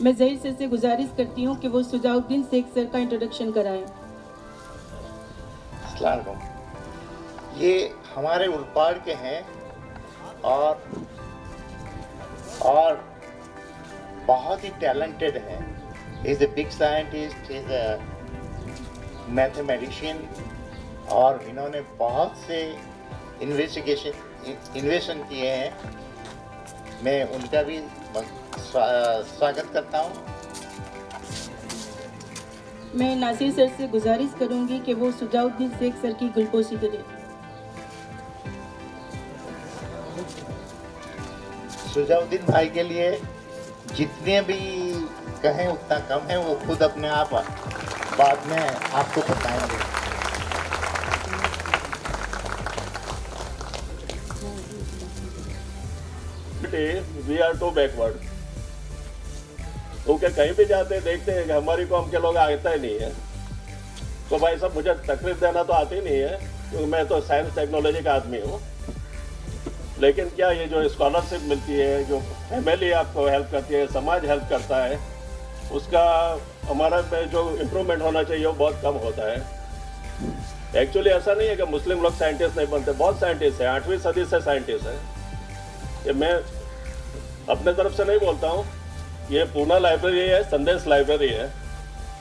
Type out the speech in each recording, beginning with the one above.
मैं ज़हीर सर से गुजारिश करती हूँ कि वो सुजाउद्दीन शेख सर का इंट्रोडक्शन कराएं। अस्सलाम वालेकुम। ये हमारे उरपाड़ के हैं और बहुत ही टैलेंटेड हैं। Is a big scientist, is a mathematician और इन्होंने बहुत से इन्वेशन किए हैं। मैं उनका भी स्वागत करता हूँ। मैं नासिर सर से गुजारिश करूंगी कि वो सुजाउद्दीन शेख सर की गुलपोशी करें। सुजाउद्दीन भाई के लिए जितने भी कहें उतना कम है, वो खुद अपने आप बाद में आपको बताएंगे। We are too backward. क्योंकि कहीं भी जाते हैं देखते हैं कि हमारी कौम के लोग आता ही नहीं है। तो भाई साहब मुझे तकलीफ देना तो आती नहीं है, क्योंकि मैं तो साइंस टेक्नोलॉजी का आदमी हूँ। लेकिन क्या ये जो स्कॉलरशिप मिलती है, जो फैमिली आपको हेल्प करती है, समाज हेल्प करता है, उसका हमारा में जो इम्प्रूवमेंट होना चाहिए वो बहुत कम होता है। एक्चुअली ऐसा नहीं है कि मुस्लिम लोग साइंटिस्ट नहीं बनते, बहुत साइंटिस्ट हैं, 8वीं सदी से साइंटिस्ट हैं। ये मैं अपने तरफ से नहीं बोलता हूँ, ये पूना लाइब्रेरी है, संदेश लाइब्रेरी है,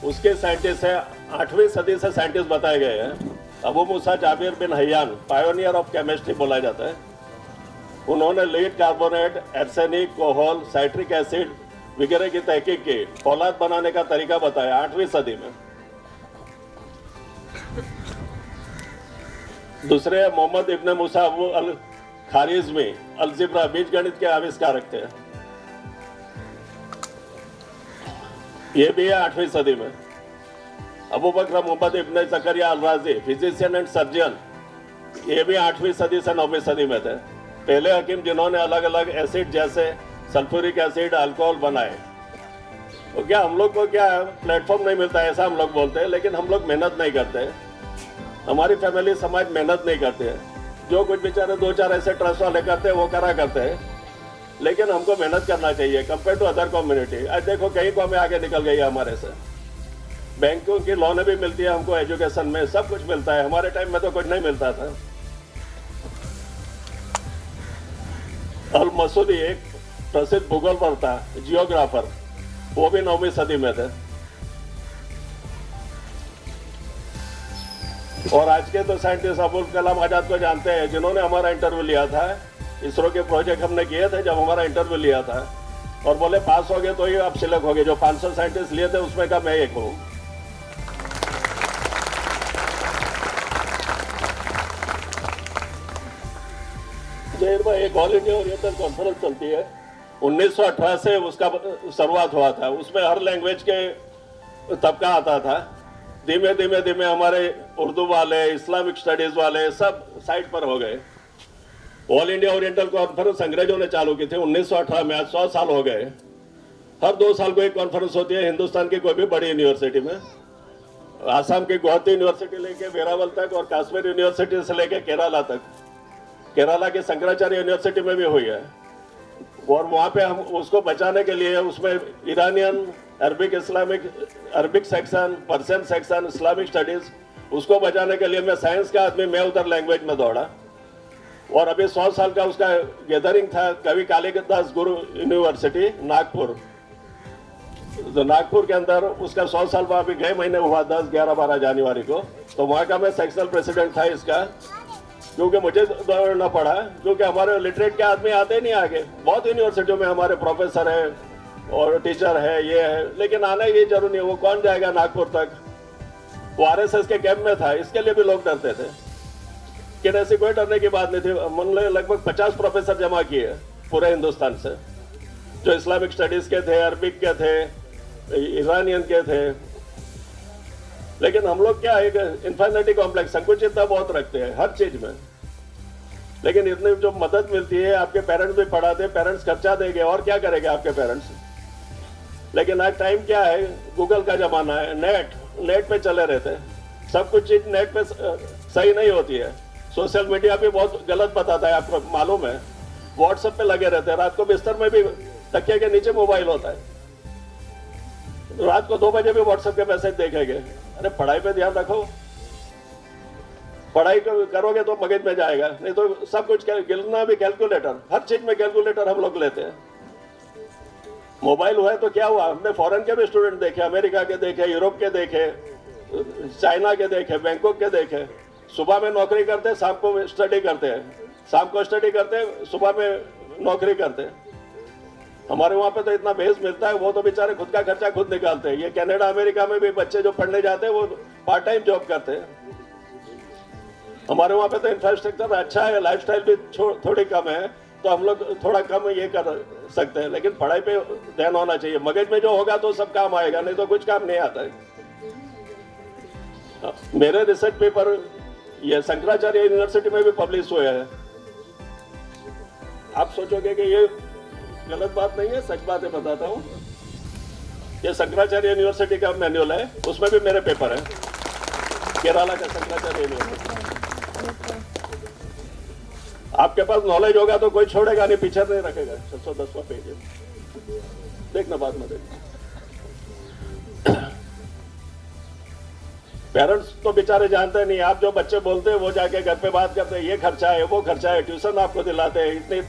उसके साइंटिस्ट हैं, 8वीं सदी से साइंटिस्ट बताए गए हैं। Abu Musa Jabir bin Hayyan, pioneer of chemistry बोला जाता है। उन्होंने lead carbonate, arsenic, kohl, citric acid वगैरह की तहकीक की, फौलाद बनाने का तरीका बताया 8वीं सदी में। दूसरे मोहम्मद इब्न मूसा अबू अल खारिज़मी अलजिब्रा बीज गणित के आविष्कारक थे, ये भी है 8वीं सदी में। अबू बकर मोहम्मद इब्न ज़करिया अल राज़ी फिजिशियन एंड सर्जन, ये भी 8वीं सदी से 9वीं सदी में थे। पहले हकीम जिन्होंने अलग अलग एसिड जैसे सल्फ्यूरिक एसिड, अल्कोहल बनाए। तो क्या हम लोग को क्या प्लेटफॉर्म नहीं मिलता है, ऐसा हम लोग बोलते हैं, लेकिन हम लोग मेहनत नहीं करते। हमारी फैमिली समाज मेहनत नहीं करते हैं। जो कुछ बेचारे 2-4 ऐसे ट्रस्ट वाले करते हैं वो करा करते हैं, लेकिन हमको मेहनत करना चाहिए कंपेयर टू अदर कम्युनिटी। आज देखो कई कौमें आगे निकल गई है हमारे से। बैंकों की लोन भी मिलती है हमको, एजुकेशन में सब कुछ मिलता है। हमारे टाइम में तो कुछ नहीं मिलता था। अल मसूदी एक प्रसिद्ध भूगोल था, जियोग्राफर, वो भी 9वीं सदी में थे। और आज के तो साइंटिस्ट अबुल कलाम आजाद को जानते हैं, जिन्होंने हमारा इंटरव्यू लिया था। इसरो के प्रोजेक्ट हमने किए थे, जब हमारा इंटरव्यू लिया था और बोले पास हो गए तो ही आप सिलेक्ट हो गए। जो 500 साइंटिस्ट लिए थे उसमें का मैं एक हूँ। जहीर भाई, एक ऑल इंडिया ओरिएंटल कॉन्फ्रेंस चलती है, 1918 से उसका शुरुआत हुआ था। उसमें हर लैंग्वेज के तबका आता था। धीमे धीमे हमारे उर्दू वाले, इस्लामिक स्टडीज वाले सब साइड पर हो गए। ऑल इंडिया ओरिएंटल कॉन्फ्रेंस अंग्रेजों ने चालू की थी 1918 में, आज 100 साल हो गए। हर 2 साल को एक कॉन्फ्रेंस होती है हिंदुस्तान की कोई भी बड़ी यूनिवर्सिटी में। आसाम की गुवाहाटी यूनिवर्सिटी लेके वेरावल तक, और कश्मीर यूनिवर्सिटी से लेके केरला तक। केरला की शंकराचार्य यूनिवर्सिटी में भी हुई है। और वहाँ पे हम उसको बचाने के लिए उसमें Iranian, Arabic, Islamic, Arabic section, Persian section, Islamic studies, उसको बचाने के लिए मैं साइंस का आदमी, मैं उधर लैंग्वेज में दौड़ा। और अभी 100 साल का उसका गैदरिंग था कवि कालिदास गुरु यूनिवर्सिटी नागपुर। तो नागपुर के अंदर उसका 100 साल अभी गए महीने हुआ, 10, 11, 12 जनवरी को। तो वहाँ का मैं सेक्शनल प्रेसिडेंट था इसका, क्योंकि मुझे दौड़ना पड़ा, क्योंकि हमारे लिटरेट के आदमी आते नहीं आगे। बहुत यूनिवर्सिटियों में हमारे प्रोफेसर है और टीचर है, ये है, लेकिन आना ये जरूरी नहीं है। वो कौन जाएगा नागपुर तक? वो आरएसएस के कैंप में था, इसके लिए भी लोग डरते थे। लेकिन ऐसी कोई डरने की बात नहीं थी। हमने लगभग 50 प्रोफेसर जमा किए पूरे हिंदुस्तान से, जो इस्लामिक स्टडीज के थे, अरबिक के थे, ईरानियन के थे। लेकिन हम लोग क्या, एक इन्फिनिटी कॉम्प्लेक्स, संकुचितता बहुत रखते हैं हर चीज में। लेकिन इतनी जो मदद मिलती है, आपके पेरेंट्स भी पढ़ाते, पेरेंट्स खर्चा देंगे और क्या करेंगे आपके पेरेंट्स। लेकिन आज टाइम क्या है, गूगल का जमाना है, नेट पे चले रहते हैं। सब कुछ चीज नेट पे सही नहीं होती है। सोशल मीडिया भी बहुत गलत बताता है, आपको मालूम है। व्हाट्सएप पे लगे रहते हैं, रात को बिस्तर में भी तकिए के नीचे मोबाइल होता है। रात को 2 बजे भी व्हाट्सएप के मैसेज देखेंगे। अरे पढ़ाई पे ध्यान रखो, पढ़ाई करोगे तो मगज में जाएगा, नहीं तो सब कुछ गिनना भी कैलकुलेटर, हर चीज में कैलकुलेटर हम लोग लेते हैं। मोबाइल हुआ है तो क्या हुआ, हमने फॉरेन के भी स्टूडेंट देखे, अमेरिका के देखे, यूरोप के देखे, चाइना के देखे, बैंकॉक के देखे। सुबह में नौकरी करते, शाम को स्टडी करते हैं, शाम को स्टडी करते, सुबह में नौकरी करते हैं। हमारे वहाँ पे तो इतना बेस मिलता है, वो तो बेचारे खुद का खर्चा खुद निकालते हैं। ये कनाडा अमेरिका में भी बच्चे जो पढ़ने जाते हैं वो पार्ट टाइम जॉब करते हैं। हमारे वहाँ पे तो इंफ्रास्ट्रक्चर अच्छा है, लाइफस्टाइल भी थोड़ी कम है, तो हम लोग थोड़ा कम ये कर सकते हैं, लेकिन पढ़ाई पे ध्यान होना चाहिए। मगज में जो होगा तो सब काम आएगा, नहीं तो कुछ काम नहीं आता है। मेरे रिसर्च पेपर ये शंकराचार्य यूनिवर्सिटी में भी पब्लिश हुए हैं। आप सोचोगे कि ये गलत बात नहीं है, सच बात है, बताता हूँ। ये शंकराचार्य यूनिवर्सिटी का मैनुअल है, उसमें भी मेरे पेपर है, केरला का शंकराचार्य यूनिवर्सिटी। आपके पास नॉलेज होगा तो कोई छोड़ेगा नहीं, पीछे नहीं रखेगा। 610वां पेज है, देखना बाद में देखना। पेरेंट्स तो बेचारे जानते नहीं, आप जो बच्चे बोलते हैं वो जाके घर पे बात करते हैं, ये खर्चा है, वो खर्चा है, ट्यूशन आपको दिलाते हैं, इतने